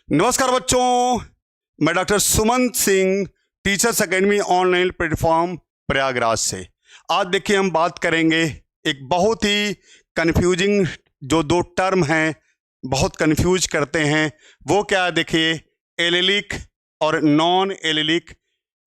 नमस्कार बच्चों, मैं doctor Sumant Singh, teachers academy online platform Prayagraj से। आज देखिए हम बात करेंगे एक बहुत ही कन्फ्यूजिंग जो दो टर्म हैं, बहुत कन्फ्यूज करते हैं। वो क्या है? देखिए, एलिलिक और नॉन एलिलिक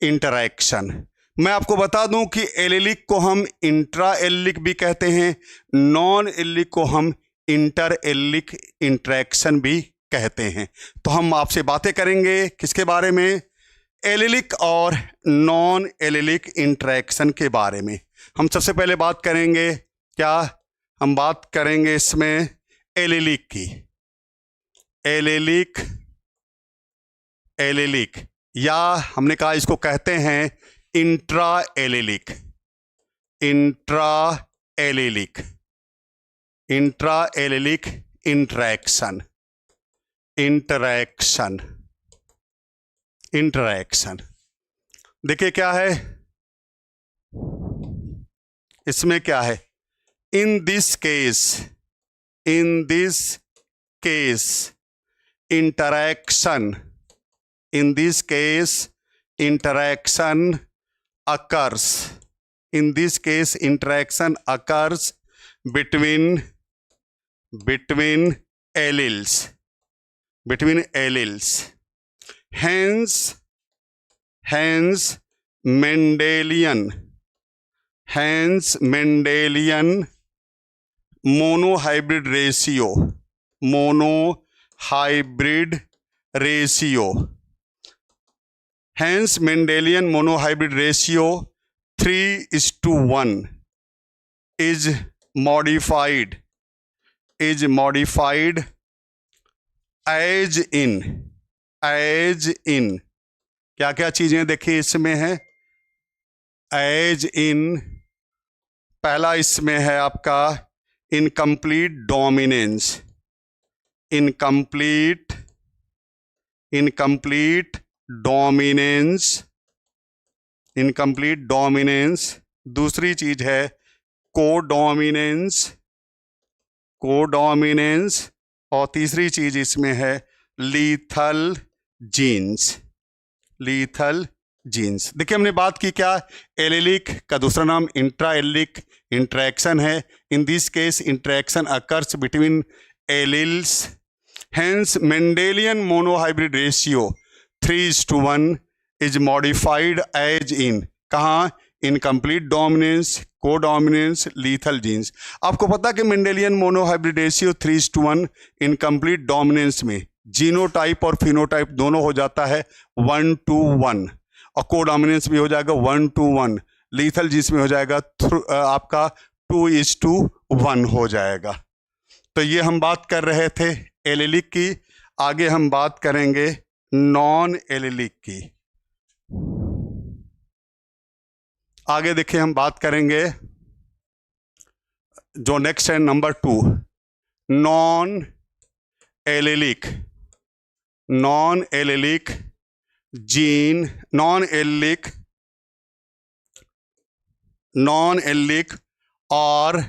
इंटरैक्शन। मैं आपको बता दूं कि एलिलिक को हम इंट्रा एलिलिक भी कहते हैं, नॉन एलिलिक को हम इंटर एलिलिक इंटरैक्शन भी कहते हैं। तो हम आपसे बातें करेंगे किसके बारे में? एलिलिक और नॉन एलिलिक इंटरैक्शन के बारे में। हम सबसे पहले बात करेंगे, क्या हम बात करेंगे इसमें एलिलिक की। एलिलिक एलिलिक या हमने कहा इसको कहते हैं intra allylic. Intra allylic intra allelic interaction. Interaction देखिए क्या है इसमें, क्या है? In this case interaction occurs. In this case interaction occurs between alleles. Hence Mendelian monohybrid ratio. Hence Mendelian monohybrid ratio 3:1 is modified as in क्या क्या चीजें देखिए इसमें है? एज इन, पहला इसमें है आपका इनकम्प्लीट डोमिनेंस। दूसरी चीज है कोडोमिनेंस। और तीसरी चीज इसमें है लीथल जीन्स। देखिए हमने बात की क्या? एलिलिक का दूसरा नाम इंट्रा एलिलिक इंटरैक्शन है। In this case interaction occurs between alleles. Hence Mendelian monohybrid ratio 3:1 is modified as in, कहाँ? Incomplete dominance, codominance, lethal genes. आपको पता है कि Mendelian monohybrid ratio 3:1 incomplete dominance में जीनोटाइप और फिनोटाइप दोनों हो जाता है 1:1, और कोडोमिनेंस भी हो जाएगा 1:1। लीथल जीन्स में हो जाएगा आपका 2:1 हो जाएगा। तो ये हम बात कर रहे थे एलिलिक की। आगे हम बात करेंगे नॉन एलिलिक की। आगे देखिए हम बात करेंगे जो नेक्स्ट है number 2, non allylic gene, non allylic और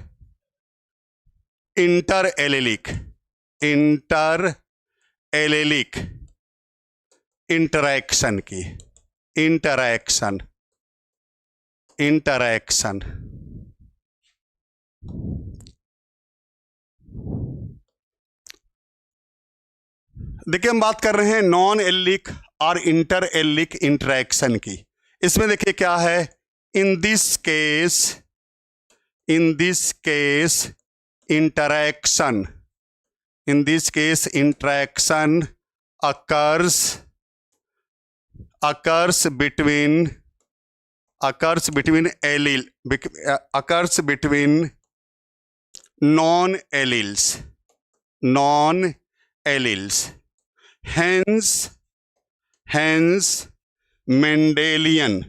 इंटर एलिलिक इंटरैक्शन की। इंटरैक्शन देखिए हम बात कर रहे हैं नॉन एलिलिक और इंटर एलिलिक इंटरैक्शन की। इसमें देखिए क्या है? In this case interaction occurs between non alleles. Hence Mendelian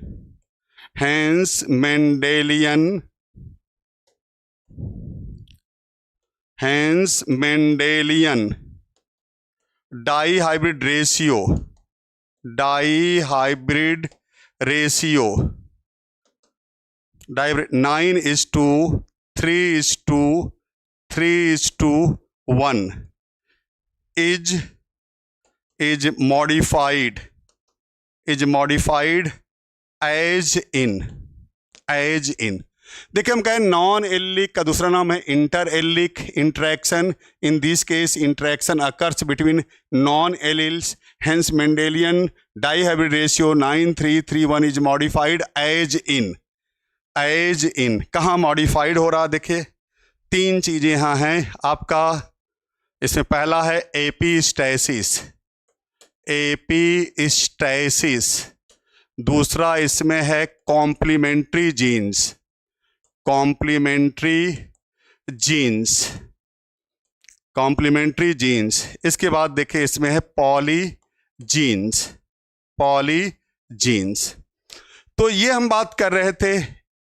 dihybrid ratio 9:3:1 is is modified as in. देखिए हम कहें नॉन एलिक का दूसरा नाम है inter allelic interaction. In this case interaction occurs between non alleles, hence Mendelian dihybrid ratio 9331 is modified as in. कहाँ modified हो रहा? देखिए 3 चीज़ें यहाँ हैं आपका। इसमें पहला है एपीस्टैसिस, दूसरा इसमें है कॉम्प्लीमेंट्री जीन्स। इसके बाद देखिए इसमें है पॉलीजीन्स। तो ये हम बात कर रहे थे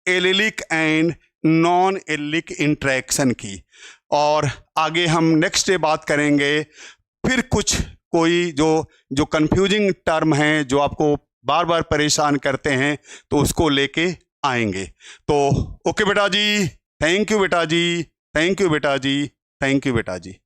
allylic and non allylic interaction की, और आगे हम नेक्स्ट डे बात करेंगे फिर कोई जो कंफ्यूजिंग टर्म हैं जो आपको बार बार परेशान करते हैं, तो उसको लेके आएंगे। तो ओके बेटा जी, थैंक यू बेटा जी।